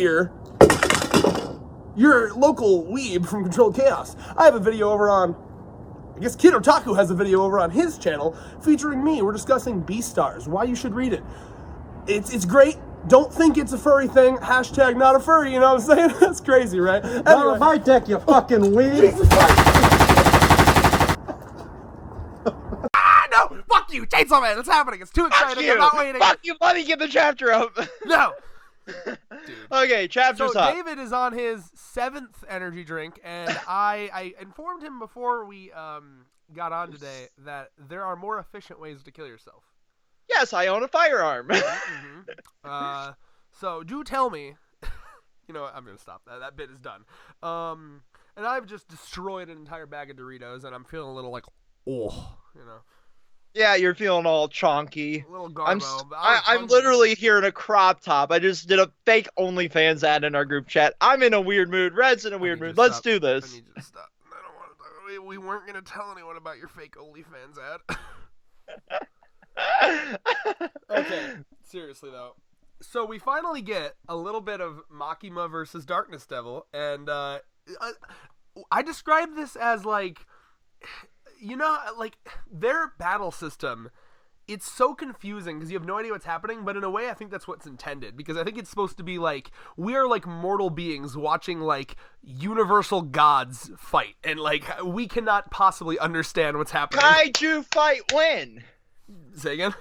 here, your local weeb from Controlled Chaos. I have a video over on, I guess Kid Otaku has a video over on his channel featuring me. We're discussing Beastars, why you should read it. It's great. Don't think it's a furry thing. Hashtag not a furry, you know what I'm saying? That's crazy, right? Not on my deck, you fucking weeb. No! Fuck you! Chainsaw Man, it's happening. It's too exciting. I'm not waiting. Fuck you! Let me get the chapter up. No! Dude. Okay, chapter's so up. David is on his 7th energy drink, and I informed him before we got on today that there are more efficient ways to kill yourself. Yes, I own a firearm. So do tell me. You know what? I'm gonna stop. That bit is done. And I've just destroyed an entire bag of Doritos, and I'm feeling a little like, oh, you know. Yeah, you're feeling all chonky. A little garbo. I'm literally here in a crop top. I just did a fake OnlyFans ad in our group chat. I'm in a weird mood. Red's in a weird mood. Let's do this. I need you to stop. I don't want to. We weren't gonna tell anyone about your fake OnlyFans ad. Okay, seriously though. So we finally get a little bit of Makima versus Darkness Devil, and I describe this as like, you know, like their battle system. It's so confusing because you have no idea what's happening, but in a way I think that's what's intended, because I think it's supposed to be like we are like mortal beings watching like universal gods fight, and like we cannot possibly understand what's happening. Kaiju fight win. Say again?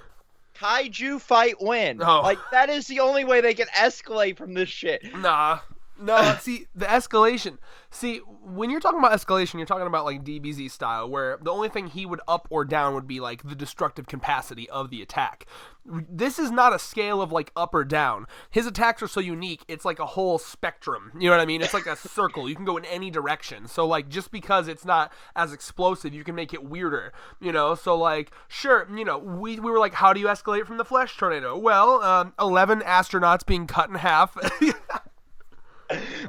Kaiju fight win. Oh. Like, that is the only way they can escalate from this shit. Nah. No, see, the escalation. See, when you're talking about escalation, you're talking about, like, DBZ style, where the only thing he would up or down would be, like, the destructive capacity of the attack. This is not a scale of, like, up or down. His attacks are so unique, it's like a whole spectrum. You know what I mean? It's like a circle. You can go in any direction. So, like, just because it's not as explosive, you can make it weirder, you know? So, like, sure, you know, we were like, how do you escalate from the flesh tornado? Well, 11 astronauts being cut in half.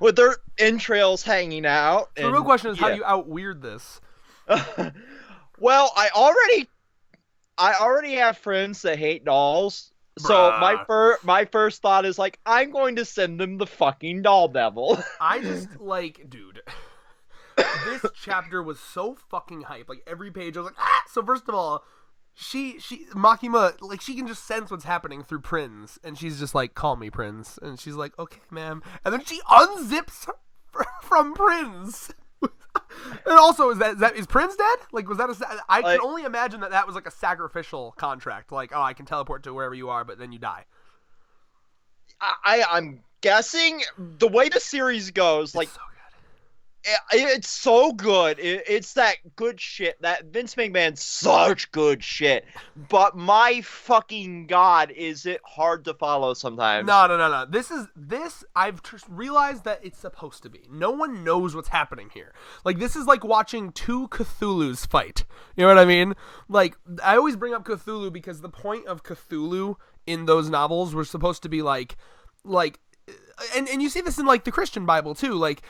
With their entrails hanging out. So the real question is, how do you out-weird this? Well, I already have friends that hate dolls. Bruh. So my first thought is like, I'm going to send them the fucking doll devil. I just, like, dude, this chapter was so fucking hype. Like, every page I was like, ah! So first of all, Makima, like, she can just sense what's happening through Prinz, and she's just like, call me Prinz, and she's like, okay, ma'am, and then she unzips from Prinz. And also, is Prinz dead? Like, was that I can only imagine that was like a sacrificial contract, like, oh, I can teleport to wherever you are, but then you die. I'm guessing the way the series goes, like, it's so good. It's that good shit. That Vince McMahon's such good shit. But my fucking god, is it hard to follow sometimes. No. This I've realized that it's supposed to be. No one knows what's happening here. Like, this is like watching two Cthulhus fight. You know what I mean? Like, I always bring up Cthulhu because the point of Cthulhu in those novels was supposed to be like, and you see this in like the Christian Bible too, like,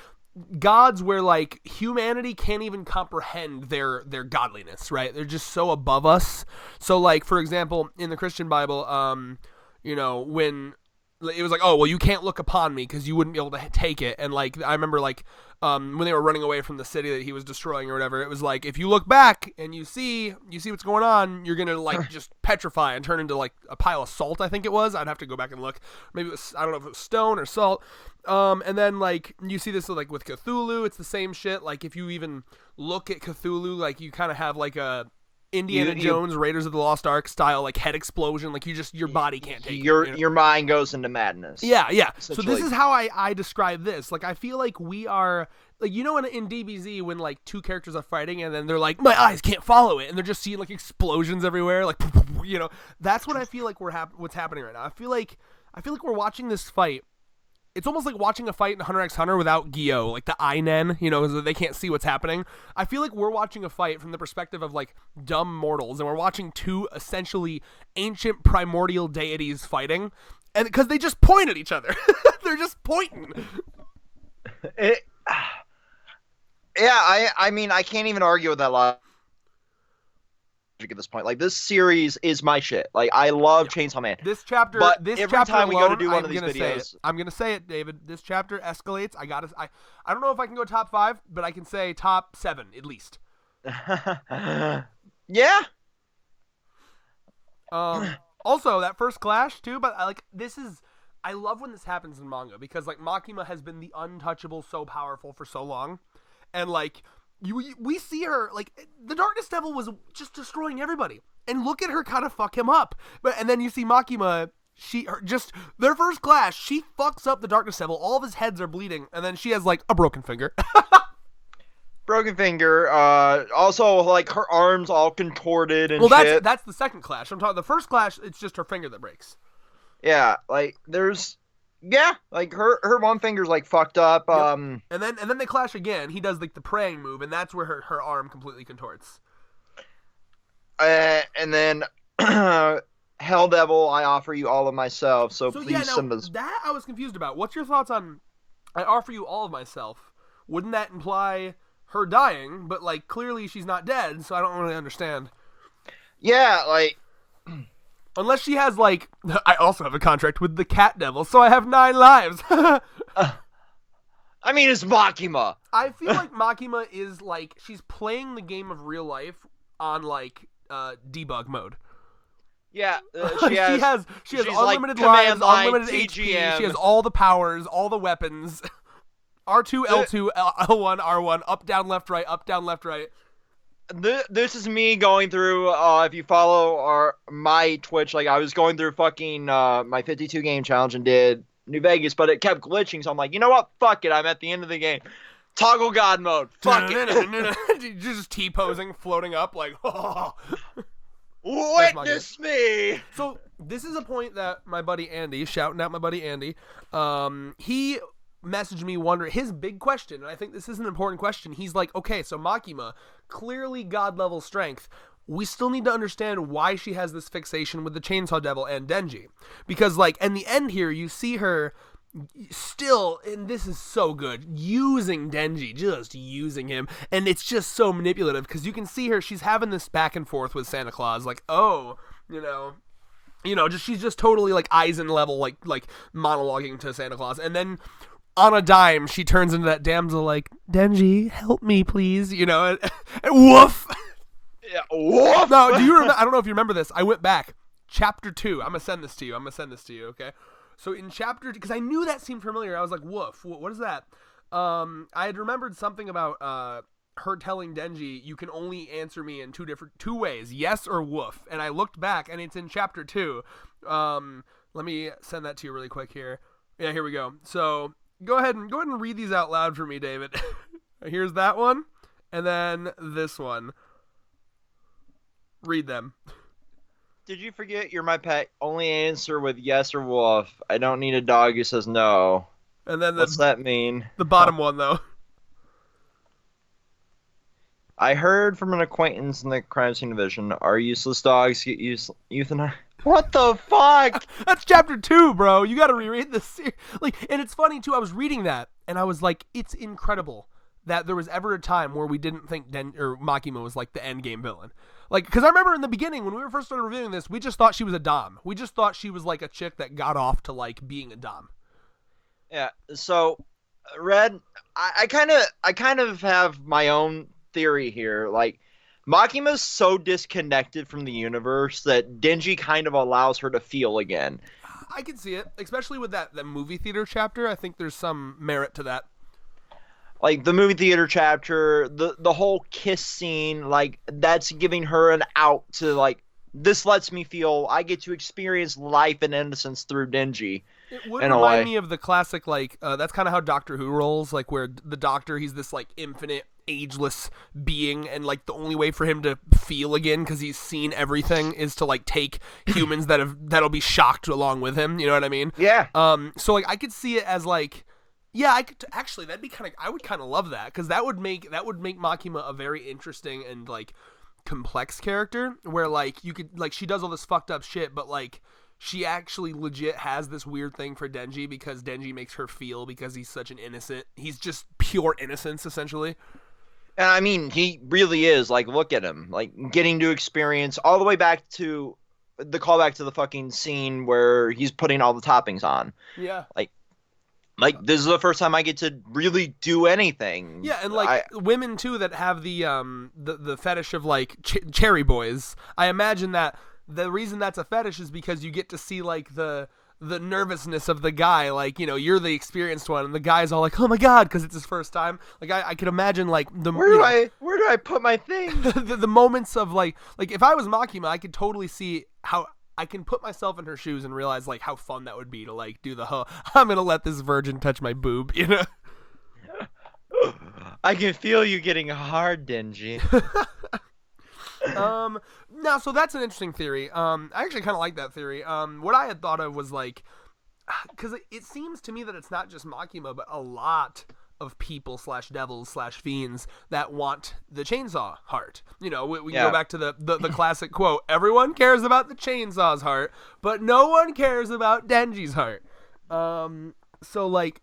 gods where like humanity can't even comprehend their godliness, right? They're just so above us. So like, for example, in the Christian Bible, you know, when it was like, oh, well, you can't look upon me because you wouldn't be able to take it. And like, I remember like, when they were running away from the city that he was destroying or whatever, it was like, if you look back and you see what's going on, you're gonna like just petrify and turn into like a pile of salt. I think it was. I'd have to go back and look. Maybe it was, I don't know if it was stone or salt. And then like you see this like with Cthulhu, it's the same shit. Like, if you even look at Cthulhu, like you kind of have like a Indiana Jones, Raiders of the Lost Ark style, like, head explosion. Like, your body can't take it. Your mind goes into madness. Yeah. So this is how I describe this. Like, I feel like we are, like, you know, in DBZ when like two characters are fighting and then they're like, my eyes can't follow it, and they're just seeing like explosions everywhere. Like, you know, that's what I feel like what's happening right now. I feel like we're watching this fight. It's almost like watching a fight in Hunter x Hunter without Gyo, like the Einen, you know, so they can't see what's happening. I feel like we're watching a fight from the perspective of, like, dumb mortals, and we're watching two essentially ancient primordial deities fighting, and because they just point at each other. They're just pointing. I mean, I can't even argue with that logic. at this point. Like, this series is my shit. Like, I love Chainsaw Man. This chapter, But this every chapter time we go to alone, do one I'm of these gonna say videos- it. I'm gonna say it, David. This chapter escalates. I don't know if I can go top 5, but I can say top 7 at least. Yeah. Also, that first clash too, but I love when this happens in manga because like Makima has been the untouchable, so powerful for so long, and like we see her like the Darkness Devil was just destroying everybody, and look at her kind of fuck him up, and then you see Makima. Their first clash, she fucks up the Darkness Devil. All of his heads are bleeding, and then she has like a broken finger. Broken finger. Also, like, her arms all contorted and shit. That's the second clash. I'm talking the first clash. It's just her finger that breaks. Yeah, like, like her one finger's like fucked up. Yep. And then they clash again. He does like the praying move, and that's where her arm completely contorts. And then Hell Devil, I offer you all of myself. So please yeah, send us. that I was confused about. What's your thoughts on I offer you all of myself? Wouldn't that imply her dying? But like clearly she's not dead, so I don't really understand. Yeah, like. Unless she has, like, I also have a contract with the Cat Devil, so I have 9 lives. I mean, it's Makima. I feel like Makima is, like, she's playing the game of real life on, like, debug mode. Yeah, she has unlimited lives, unlimited HP, she has all the powers, all the weapons. R2, L2, L1, R1, up, down, left, right, up, down, left, right. This is me going through, if you follow my Twitch, like, I was going through fucking, my 52 game challenge and did New Vegas, but it kept glitching, so I'm like, you know what, fuck it, I'm at the end of the game. Toggle God mode, fuck it. You're just T-posing, floating up, like, oh. Witness me! So, this is a point that my buddy Andy, shouting out my buddy Andy, he messaged me wondering, his big question, and I think this is an important question, he's like, okay, so Makima, clearly god level strength, we still need to understand why she has this fixation with the Chainsaw Devil and Denji, because like in the end here you see her still, and this is so good, using Denji, just using him, and it's just so manipulative because you can see her, she's having this back and forth with Santa Claus, like, oh, she's just totally like Eisen level, like monologuing to Santa Claus, and then on a dime, she turns into that damsel like, Denji, help me, please, and woof. Yeah, woof. No, do you remember? I don't know if you remember this. I went back. Chapter 2. I'm going to send this to you. Okay? So in chapter 2, because I knew that seemed familiar. I was like, woof, what is that? I had remembered something about her telling Denji, you can only answer me in two ways, yes or woof. And I looked back, and it's in chapter 2. Let me send that to you really quick here. Yeah, here we go. So Go ahead and read these out loud for me, David. Here's that one, and then this one. Read them. Did you forget you're my pet? Only answer with yes or woof. I don't need a dog who says no. And then what's that mean? The bottom one, though. I heard from an acquaintance in the crime scene division, our useless dogs get euthanized. What the fuck? That's chapter 2, bro. You gotta reread this. Like, and it's funny too. I was reading that, and I was like, it's incredible that there was ever a time where we didn't think Makima was like the end game villain. Like, because I remember in the beginning when we were first started reviewing this, we just thought she was a dom. We just thought she was like a chick that got off to like being a dom. Yeah. So, Red, I kind of have my own theory here. Like, Makima's so disconnected from the universe that Denji kind of allows her to feel again. I can see it, especially with that movie theater chapter. I think there's some merit to that. Like, the movie theater chapter, the whole kiss scene, like, that's giving her an out to, like, this lets me feel I get to experience life and innocence through Denji. It would remind me of the classic, like, that's kind of how Doctor Who rolls, like, where the Doctor, he's this, like, infinite, ageless being, and, like, the only way for him to feel again, because he's seen everything, is to, like, take humans that'll be shocked along with him, you know what I mean? Yeah. So, like, I could see it as, like, yeah, I could, actually, that'd be kind of, I would kind of love that, because that would make Makima a very interesting and, like, complex character, where, like, you could, like, she does all this fucked up shit, but, like, she actually legit has this weird thing for Denji because Denji makes her feel because he's such an innocent. He's just pure innocence, essentially. And I mean, he really is. Like, look at him. Like, getting to experience all the way back to the callback to the fucking scene where he's putting all the toppings on. Yeah. Like this is the first time I get to really do anything. Yeah, and like women too that have the fetish of like cherry boys. I imagine that the reason that's a fetish is because you get to see like the nervousness of the guy. Like, you know, you're the experienced one, and the guy's all like, "Oh my god," because it's his first time. Like I could imagine like where do I put my thing? the moments of like if I was Makima, I could totally see how. I can put myself in her shoes and realize like how fun that would be to like do the I'm gonna let this virgin touch my boob, you know. I can feel you getting hard, Denji. Now, so that's an interesting theory. I actually kind of like that theory. What I had thought of was like, because it seems to me that it's not just Makima, but a lot of people / devils / fiends that want the chainsaw heart. You know, we can go back to the classic quote: "Everyone cares about the chainsaw's heart, but no one cares about Denji's heart." So like,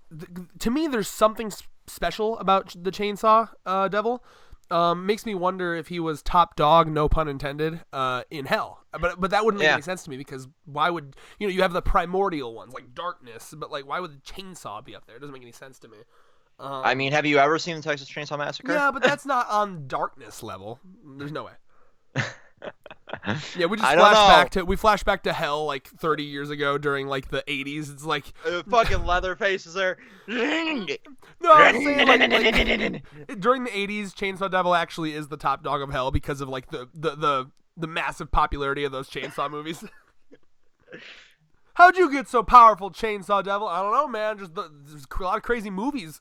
to me, there's something special about the chainsaw devil. Makes me wonder if he was top dog, no pun intended, in hell. But that wouldn't make any sense to me, because why would, you know, you have the primordial ones like darkness, but like why would the chainsaw be up there? It doesn't make any sense to me. I mean, have you ever seen the Texas Chainsaw Massacre? Yeah, but that's not on darkness level. There's no way. Yeah, we flash back to hell like 30 years ago during like the 80s. It's like fucking Leatherface is there. No, I'm saying like during the 80s, Chainsaw Devil actually is the top dog of hell because of like the massive popularity of those chainsaw movies. How'd you get so powerful, Chainsaw Devil? I don't know, man. There's a lot of crazy movies.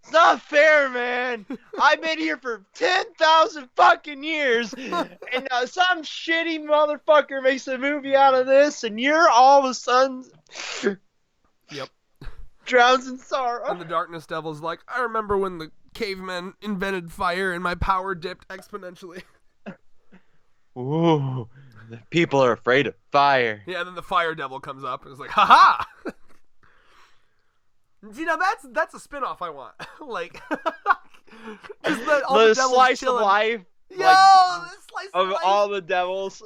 It's not fair, man. I've been here for 10,000 fucking years, and some shitty motherfucker makes a movie out of this, and you're all of a sudden drowns in sorrow. And the Darkness Devil's like, I remember when the cavemen invented fire and my power dipped exponentially. Ooh, people are afraid of fire. Yeah, and then the Fire Devil comes up and is like, haha! You know, that's a spin-off I want. Like, just the slice of life. Yo, the slice of life. All the devils.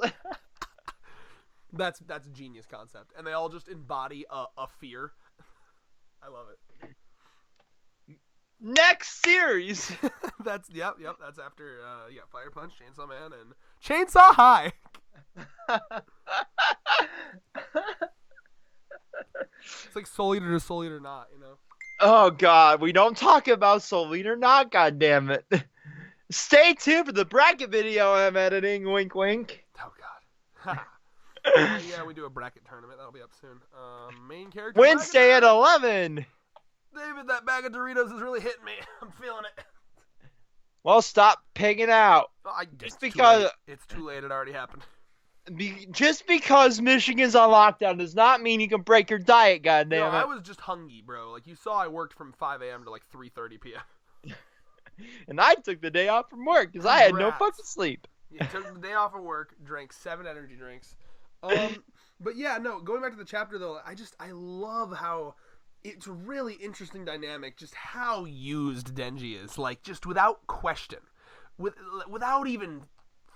That's a genius concept, and they all just embody a fear. I love it. Next series. That's That's after Fire Punch, Chainsaw Man, and Chainsaw High. It's like Soul Eater to Soul Eater not, you know. Oh god, we don't talk about Soul Eater not, goddammit. Stay tuned for the bracket video I'm editing, wink wink. Oh god. Yeah, we do a bracket tournament, that'll be up soon. Main character Wednesday at 11. David, that bag of Doritos is really hitting me. I'm feeling it. Well, stop pigging out. Just because it's too late, it already happened. Just because Michigan's on lockdown does not mean you can break your diet, goddammit. No, I was just hungry, bro. Like, you saw I worked from 5 a.m. to like 3:30 p.m. And I took the day off from work because I had no fucking sleep. Yeah, took the day off of work, drank 7 energy drinks. But yeah, no, going back to the chapter though, I love how it's a really interesting dynamic, just how used Denji is, like, just without question, without even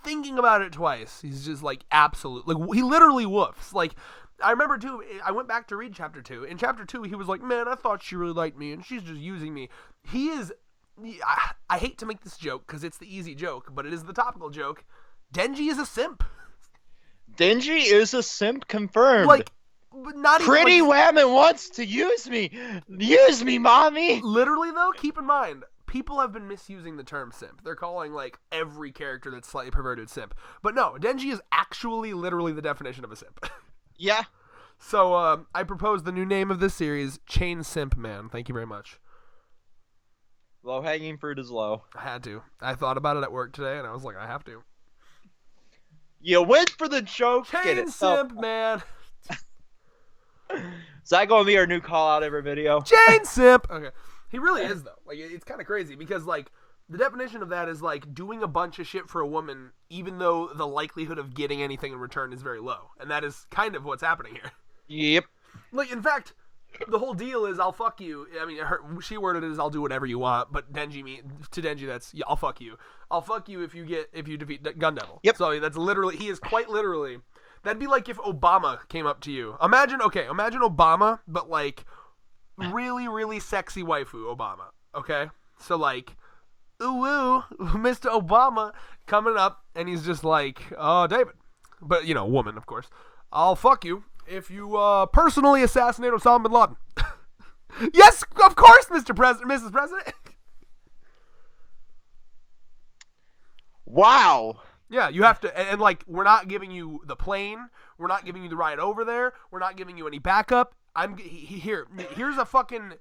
thinking about it twice. He's just like absolute, like, he literally woofs. Like, I remember too, I went back to read chapter 2. In chapter 2, he was like, man, I thought she really liked me and she's just using me. He is, I hate to make this joke because it's the easy joke, but it is the topical joke. Denji is a simp. Denji is a simp, confirmed. Like, not Pretty even, like, Woman wants to use me. Use me, mommy. Literally though, keep in mind, people have been misusing the term simp. They're calling like every character that's slightly perverted simp. But no, Denji is actually literally the definition of a simp. Yeah. So I propose the new name of this series, Chain Simp Man. Thank you very much. Low hanging fruit is low. I had to. I thought about it at work today, and I was like, I have to. You went for the joke. Chain Simp Man. Is that going to be our new call out every video? Chain Simp. Okay. He really is though. Like, it's kind of crazy because like the definition of that is like doing a bunch of shit for a woman, even though the likelihood of getting anything in return is very low, and that is kind of what's happening here. Yep. Like, in fact, the whole deal is I'll fuck you. I mean, she worded it as I'll do whatever you want, but to Denji that's I'll fuck you. I'll fuck you if you defeat Gun Devil. Yep. So that's literally, he is quite literally. That'd be like if Obama came up to you. Imagine Obama, but like really, really sexy waifu Obama. Okay, so like, ooh, Mr. Obama coming up, and he's just like, David, but woman, of course. I'll fuck you if you personally assassinate Osama bin Laden. Yes, of course, Mr. President, Mrs. President. Wow. Yeah, you have to, and like, we're not giving you the plane. We're not giving you the ride over there. We're not giving you any backup. Here's a fucking,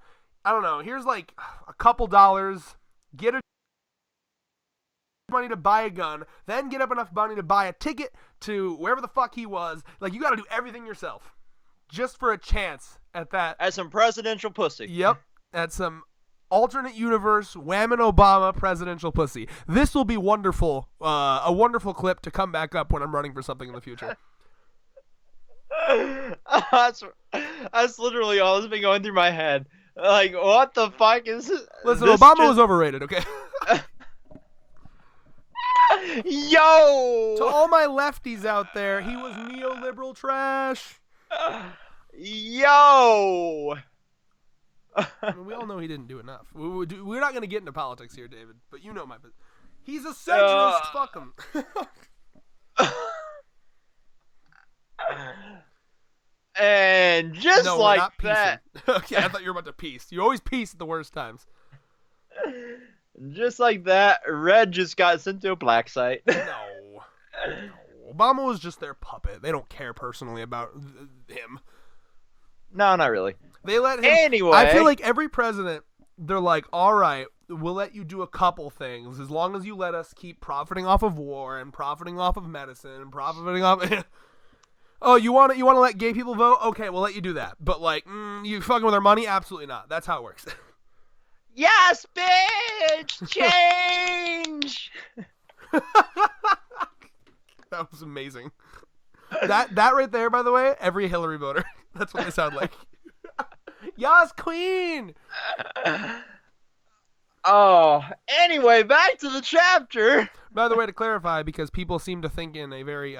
I don't know. Here's like a couple dollars. Get money to buy a gun, then get up enough money to buy a ticket to wherever the fuck he was. Like, you got to do everything yourself, just for a chance at that. As some presidential pussy. Yep, at some alternate universe whamming Obama presidential pussy. This will be wonderful. A wonderful clip to come back up when I'm running for something in the future. That's literally all that's been going through my head. Like, what the fuck is this? Listen, Obama was overrated, okay? Yo! To all my lefties out there, he was neoliberal trash. Yo! I mean, we all know he didn't do enough. We're not going to get into politics here, David, but you know my business. He's a centrist. Fuck him. And just no, like we're not that. Okay, I thought you were about to peace. You always peace at the worst times. Just like that, Red just got sent to a black site. No. Obama was just their puppet. They don't care personally about him. No, not really. They let him. Anyway. I feel like every president, they're like, all right, we'll let you do a couple things as long as you let us keep profiting off of war and profiting off of medicine and profiting off. Oh, you want to let gay people vote? Okay, we'll let you do that. But like, you fucking with our money? Absolutely not. That's how it works. Yes, bitch! Change! That was amazing. That right there, by the way, every Hillary voter. That's what they sound like. Yes, queen! Oh, anyway, back to the chapter. By the way, to clarify, because people seem to think in a very,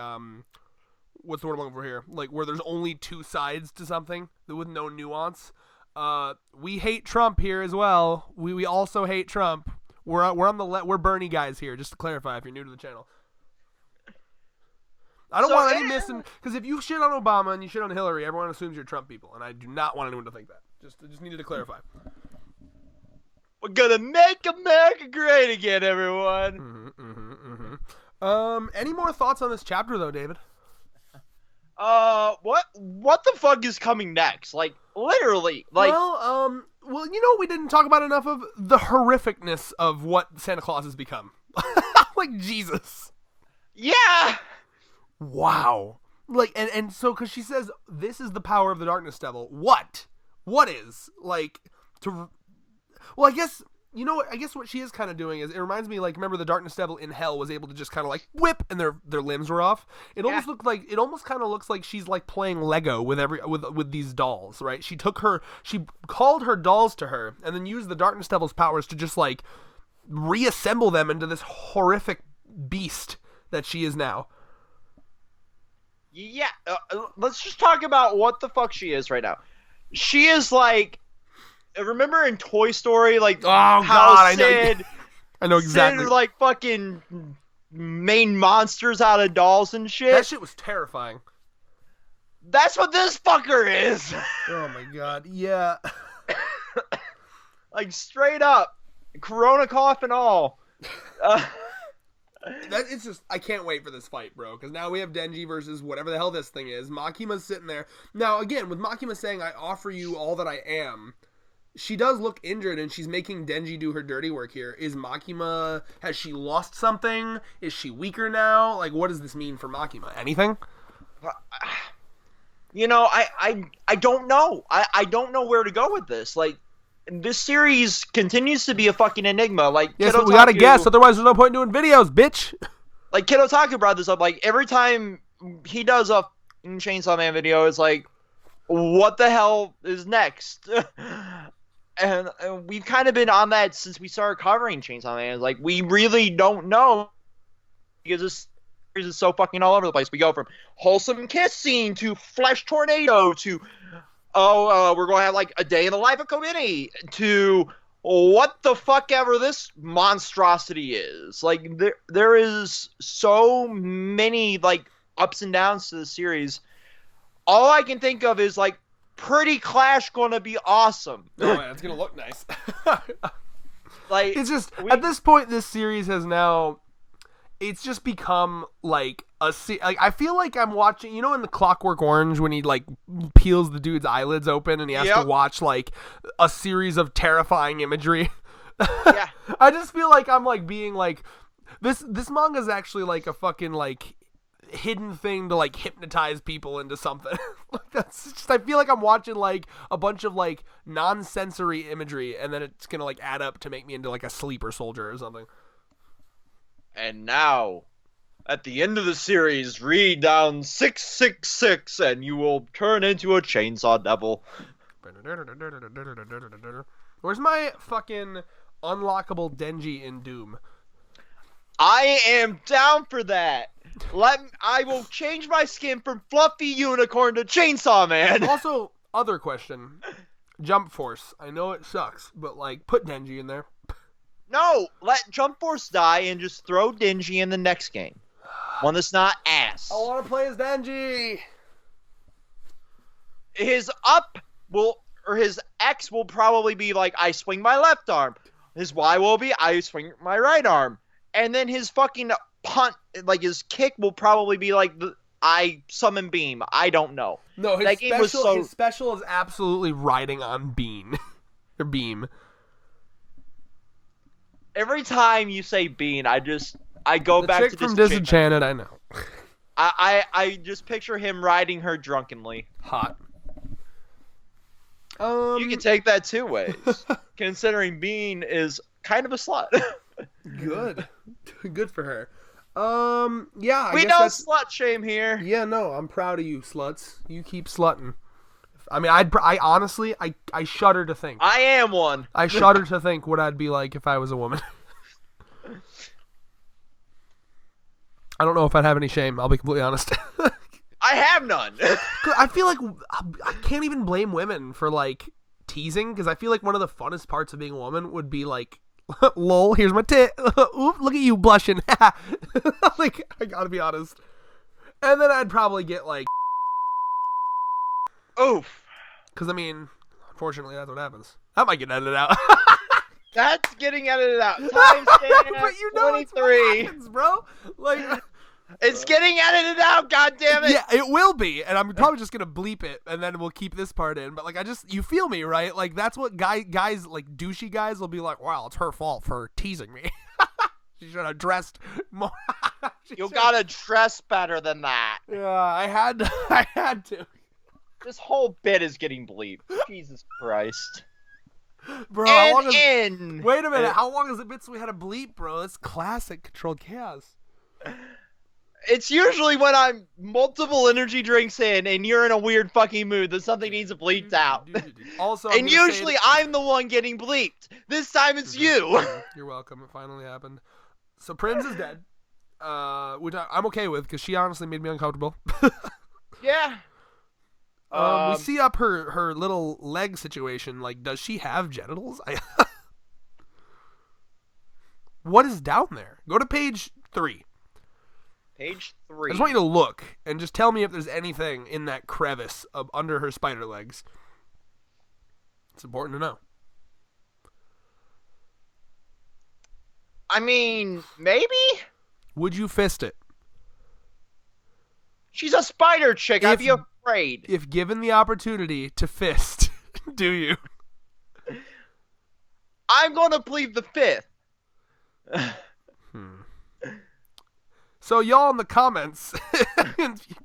what's the word I'm looking for here? Like, where there's only two sides to something with no nuance. We hate Trump here as well. We also hate Trump. We're Bernie guys here, just to clarify if you're new to the channel. I don't want any missing, because if you shit on Obama and you shit on Hillary, everyone assumes you're Trump people, and I do not want anyone to think that. Just needed to clarify. We're gonna make America great again, everyone. Any more thoughts on this chapter, though, David? What the fuck is coming next? Like, literally, like. Well, we didn't talk about enough of the horrificness of what Santa Claus has become. Like, Jesus. Yeah. Wow. Like, and so, because she says, this is the power of the darkness devil. What is? Like, well, I guess, I guess what she is kind of doing is, it reminds me, like, remember the darkness devil in hell was able to just kind of, like, whip, and their limbs were off? It almost kind of looks like she's, like, playing Lego with these dolls, right? She called her dolls to her, and then used the darkness devil's powers to just, like, reassemble them into this horrific beast that she is now. Yeah, let's just talk about what the fuck she is right now. She is like, remember in Toy Story, like, how Sid, I know exactly. Sid, like, fucking made monsters out of dolls and shit? That shit was terrifying. That's what this fucker is. Oh my god, yeah. Like, straight up, Corona cough and all. It's just, I can't wait for this fight, bro, because now we have Denji versus whatever the hell this thing is. Makima's sitting there. Now, again, with Makima saying, I offer you all that I am, she does look injured, and she's making Denji do her dirty work here. Is Makima, has she lost something? Is she weaker now? Like, what does this mean for Makima? Anything? I don't know. I don't know where to go with this. Like, this series continues to be a fucking enigma. Like, yeah, so we gotta guess, otherwise there's no point in doing videos, bitch. Like, Kid Otaku brought this up. Like, every time he does a Chainsaw Man video, it's like, what the hell is next? And we've kind of been on that since we started covering Chainsaw Man. Like, we really don't know because this series is so fucking all over the place. We go from wholesome kiss scene to flesh tornado to, we're going to have like a day in the life of committee to what the fuck ever this monstrosity is. Like, there is so many like ups and downs to the series. All I can think of is like, Pretty Clash gonna be awesome. Oh man, it's gonna look nice. Like, it's just at this point, this series has now, it's just become like like I feel like I'm watching, you know, in the Clockwork Orange when he like peels the dude's eyelids open and he has to watch like a series of terrifying imagery. Yeah, I just feel like I'm like being like this manga is actually like a fucking like hidden thing to like hypnotize people into something. Like, that's just, I feel like I'm watching like a bunch of like non-sensory imagery and then it's gonna like add up to make me into like a sleeper soldier or something. and now at the end of the series, read down 666 and you will turn into a chainsaw devil. Where's my fucking unlockable Denji in Doom? I am down for that. I will change my skin from Fluffy Unicorn to Chainsaw Man. Also, other question. Jump Force. I know it sucks, but like, put Denji in there. No, let Jump Force die and just throw Denji in the next game. One that's not ass. I want to play as Denji. His his X will probably be like, I swing my left arm. His Y will be, I swing my right arm. And then his fucking punt, like his kick will probably be like, I summon Beam. I don't know. No, his special is absolutely riding on Beam. Or Beam. Every time you say Bean, I go the back chick to from Disenchanted, I know. I just picture him riding her drunkenly. Hot. You can take that two ways, considering Bean is kind of a slut. Good for her. Yeah, we don't slut shame here. Yeah, no, I'm proud of you, sluts. You keep slutting. I mean, I honestly, I shudder to think. I am one. I shudder to think what I'd be like if I was a woman. I don't know if I'd have any shame. I'll be completely honest. I have none. I feel like I can't even blame women for like teasing because I feel like one of the funnest parts of being a woman would be like, lol, here's my tit. Oop, look at you blushing. Like, I gotta be honest. And then I'd probably get like, oof. Because I mean, unfortunately, that's what happens. That might get edited out. That's getting edited out. Timestamp But you know 23. it's what happens, bro. Like, it's getting edited out. God damn it. yeah, it will be, and I'm probably just gonna bleep it, and then we'll keep this part in. But like, you feel me, right? Like that's what guys like douchey guys will be like. Wow, it's her fault for teasing me. She should have dressed more. You gotta dress better than that. Yeah, I had to. This whole bit is getting bleeped. Jesus Christ. Bro, And wait a minute. How long has it been since we had a bleep, bro? That's classic Controlled Chaos. It's usually when I'm multiple energy drinks in and you're in a weird fucking mood that something needs bleeped out. Also, and usually I'm the one getting bleeped. This time it's you. You're welcome. It finally happened. So Prince is dead, which I'm okay with because she honestly made me uncomfortable. Yeah. We see up her little leg situation. Like, does she have genitals? What is down there? Go to page 3. Page 3. I just want you to look and just tell me if there's anything in that crevice under her spider legs. It's important to know. I mean, maybe? Would you fist it? She's a spider chick. I'd be afraid. If given the opportunity to fist, do you? I'm going to plead the 5th. So y'all in the comments,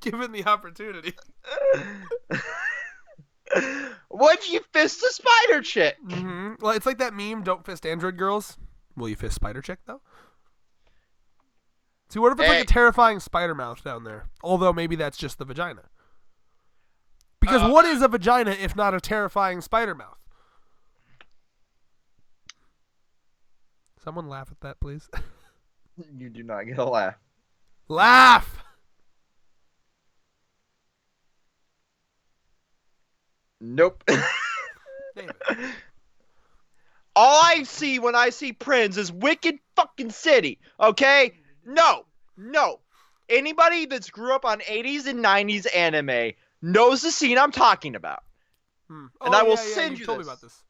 given the opportunity. Would you fist a spider chick? Mm-hmm. Well, it's like that meme, don't fist android girls. Will you fist spider chick, though? See, what if it's like a terrifying spider mouth down there? Although maybe that's just the vagina. Because what is a vagina if not a terrifying spider mouth? Someone laugh at that, please. You do not get a laugh. Laugh! Nope. David. All I see when I see Prince is Wicked fucking City, okay? No. Anybody that's grew up on 80s and 90s anime knows the scene I'm talking about. And I will send you told this. me about this.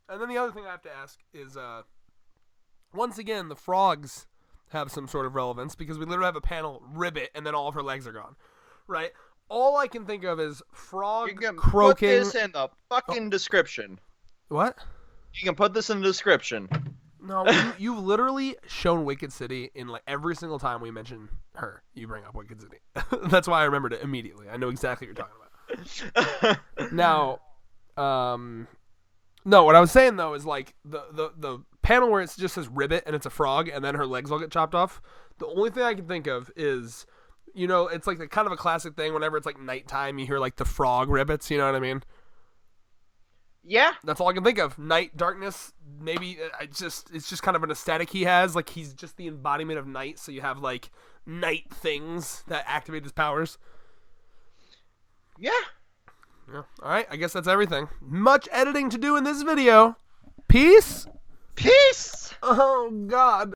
And then the other thing I have to ask is, once again, the frogs have some sort of relevance because we literally have a panel ribbit and then all of her legs are gone, right? All I can think of is frog You can croaking. put this in the fucking description. What? You can put this in the description. No, you've literally shown Wicked City in like every single time we mention her. You bring up Wicked City. That's why I remembered it immediately. I know exactly what you're talking about. Now, no, what I was saying though is like the panel where it just says ribbit and it's a frog and then her legs all get chopped off. The only thing I can think of is, you know, it's like the kind of a classic thing whenever it's like nighttime, you hear like the frog ribbits. You know what I mean? Yeah. That's all I can think of. Night, darkness, maybe it's just kind of an aesthetic he has. Like he's just the embodiment of night, so you have like night things that activate his powers. Yeah. Yeah. All right, I guess that's everything. Much editing to do in this video. Peace. Peace. Oh God.